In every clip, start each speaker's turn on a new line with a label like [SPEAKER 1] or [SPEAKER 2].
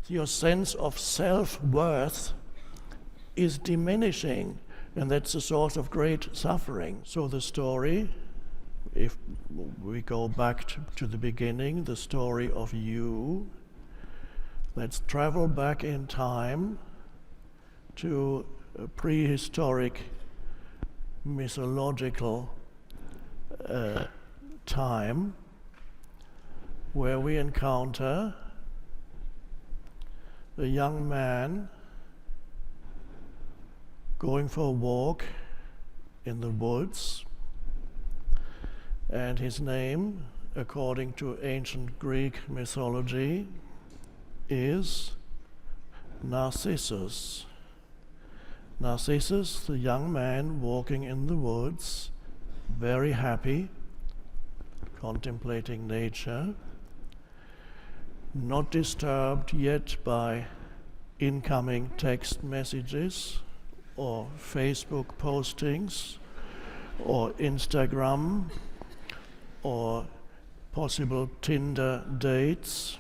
[SPEAKER 1] your sense of self-worth is diminishing, and that's a source of great suffering. So the story, if we go back to the beginning, the story of you, let's travel back in time to a prehistoric mythological time where we encounter a young man going for a walk in the woods, and his name, according to ancient Greek mythology, is Narcissus. Narcissus, the young man walking in the woods, very happy, contemplating nature, not disturbed yet by incoming text messages or Facebook postings or Instagram or possible Tinder dates,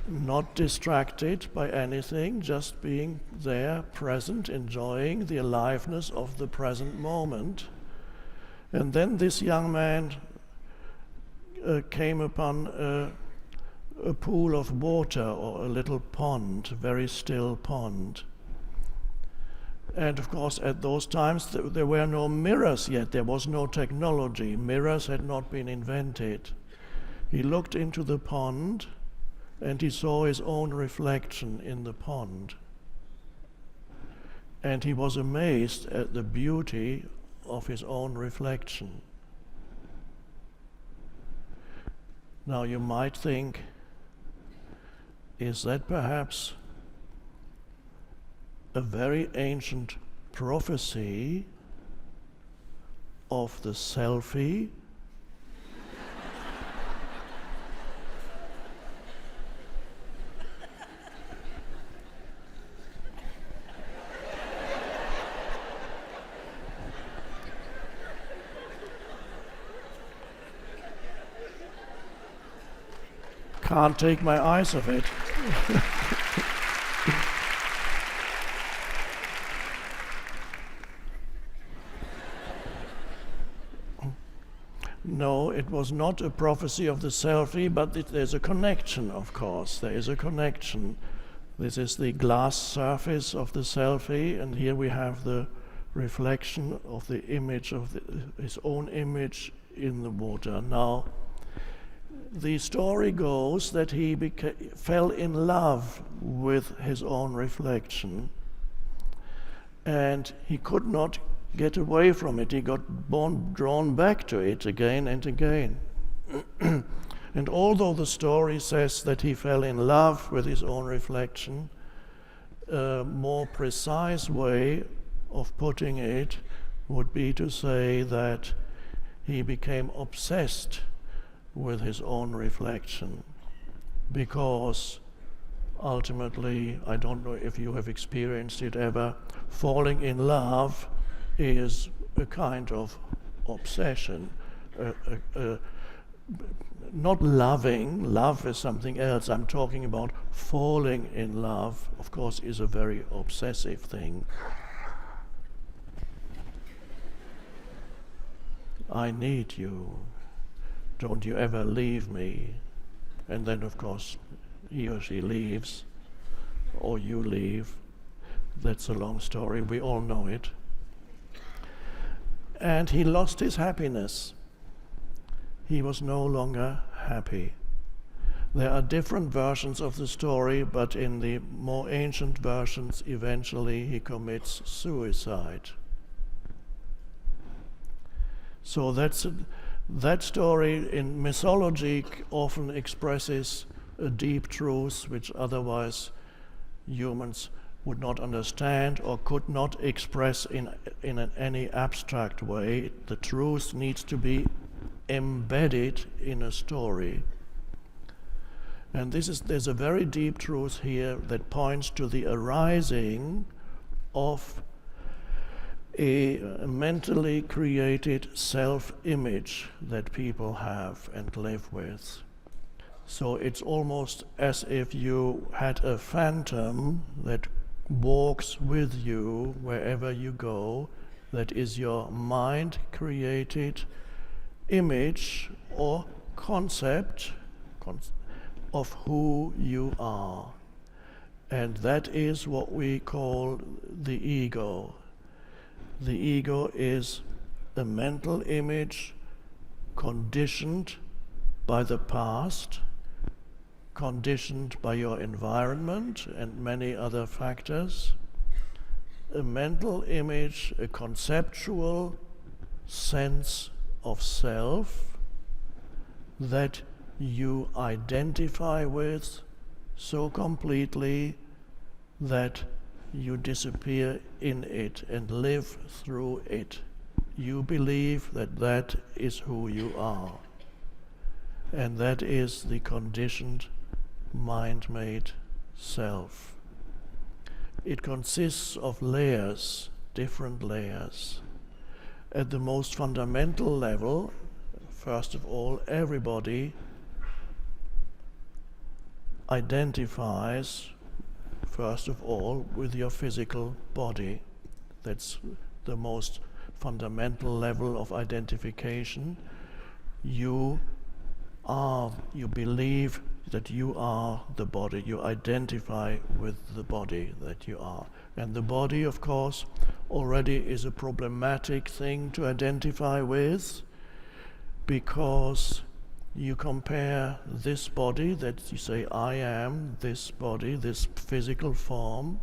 [SPEAKER 1] not distracted by anything, just being there, present, enjoying the aliveness of the present moment. And then this young man came upon a pool of water, or a little pond, very still pond. And of course at those times there were no mirrors yet, there was no technology, mirrors had not been invented. He looked into the pond and he saw his own reflection in the pond. And he was amazed at the beauty of his own reflection. Now you might think, is that perhaps a very ancient prophecy of the selfie? Can't take my eyes off it. No, it was not a prophecy of the selfie, but there's a connection, of course. There is a connection. This is the glass surface of the selfie, and here we have the reflection of the image of his own image in the water. Now, the story goes that he fell in love with his own reflection, and he could not get away from it. He got drawn back to it again and again. And although the story says that he fell in love with his own reflection, a more precise way of putting it would be to say that he became obsessed with his own reflection, because ultimately, I don't know if you have experienced it ever, falling in love is a kind of obsession. Not loving, love is something else. I'm talking about falling in love, of course, is a very obsessive thing. I need you. Don't you ever leave me. And then, of course, he or she leaves, or you leave. That's a long story, we all know it. And he lost his happiness. He was no longer happy. There are different versions of the story, but in the more ancient versions, eventually he commits suicide. So that story in mythology often expresses a deep truth which otherwise humans would not understand or could not express in any abstract way. The truth needs to be embedded in a story. And there's a very deep truth here that points to the arising of a mentally created self-image that people have and live with. So it's almost as if you had a phantom that walks with you wherever you go, that is your mind-created image or concept of who you are. And that is what we call the ego. The ego is a mental image conditioned by the past, conditioned by your environment and many other factors. A mental image, a conceptual sense of self that you identify with so completely that you disappear in it and live through it. You believe that that is who you are. And that is the conditioned, mind-made self. It consists of layers, different layers. At the most fundamental level, first of all, everybody identifies, first of all, with your physical body. That's the most fundamental level of identification. You believe that you are the body. You identify with the body that you are. And the body, of course, already is a problematic thing to identify with, because you compare this body that you say, I am this body, this physical form,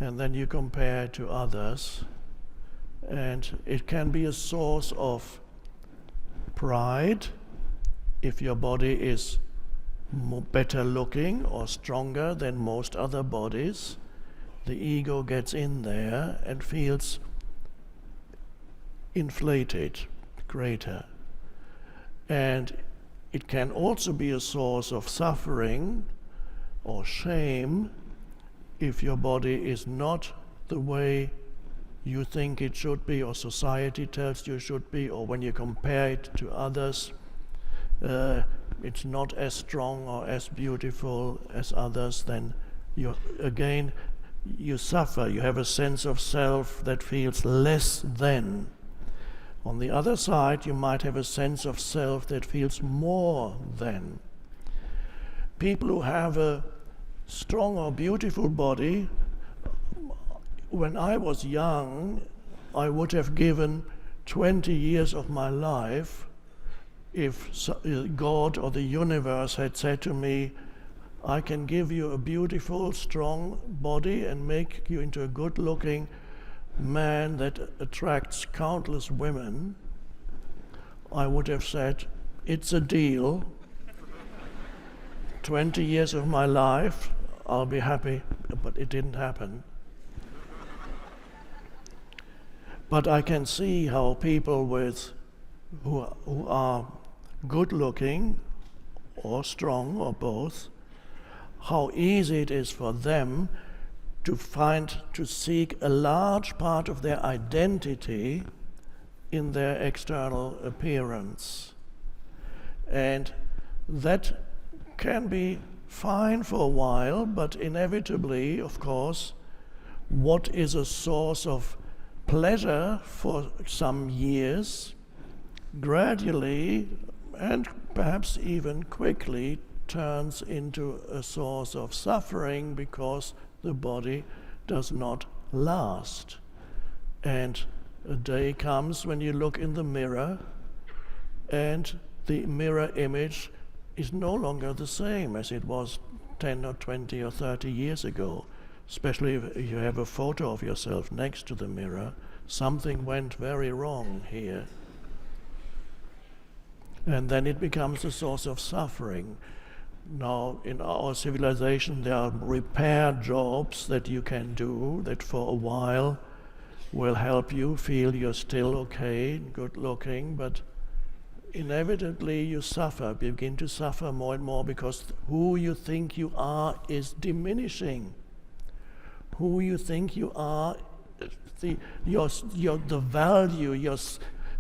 [SPEAKER 1] and then you compare it to others, and it can be a source of pride if your body is better looking or stronger than most other bodies. The ego gets in there and feels inflated, greater. And it can also be a source of suffering or shame if your body is not the way you think it should be, or society tells you it should be, or when you compare it to others, it's not as strong or as beautiful as others. Then you suffer. You have a sense of self that feels less than. On the other side, you might have a sense of self that feels more than. People who have a strong or beautiful body, when I was young, I would have given 20 years of my life if God or the universe had said to me, I can give you a beautiful, strong body and make you into a good-looking man that attracts countless women. I would have said, it's a deal. 20 years of my life, I'll be happy, but it didn't happen. But I can see how people who are good-looking or strong or both, how easy it is for them to seek a large part of their identity in their external appearance. And that can be fine for a while, but inevitably, of course, what is a source of pleasure for some years, gradually and perhaps even quickly turns into a source of suffering, because the body does not last. And a day comes when you look in the mirror and the mirror image is no longer the same as it was 10 or 20 or 30 years ago. Especially if you have a photo of yourself next to the mirror, something went very wrong here. And then it becomes a source of suffering. Now, in our civilization, there are repair jobs that you can do that for a while will help you feel you're still okay, good looking, but inevitably you begin to suffer more and more, because who you think you are is diminishing. Who you think you are, the value,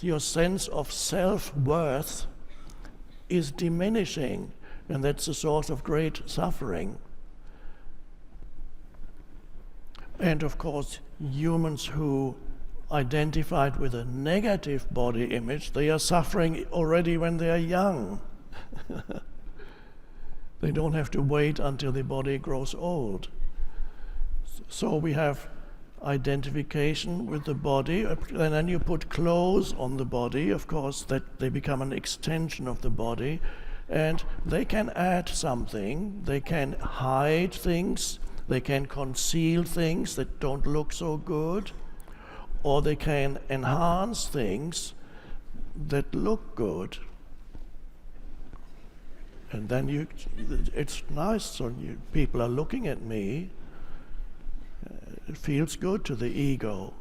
[SPEAKER 1] your sense of self-worth is diminishing. And that's a source of great suffering. And of course, humans who identified with a negative body image, they are suffering already when they are young. They don't have to wait until the body grows old. So we have identification with the body, and then you put clothes on the body, of course, that they become an extension of the body, and they can add something, they can hide things, they can conceal things that don't look so good, or they can enhance things that look good. And then it's nice, so people are looking at me. It feels good to the ego.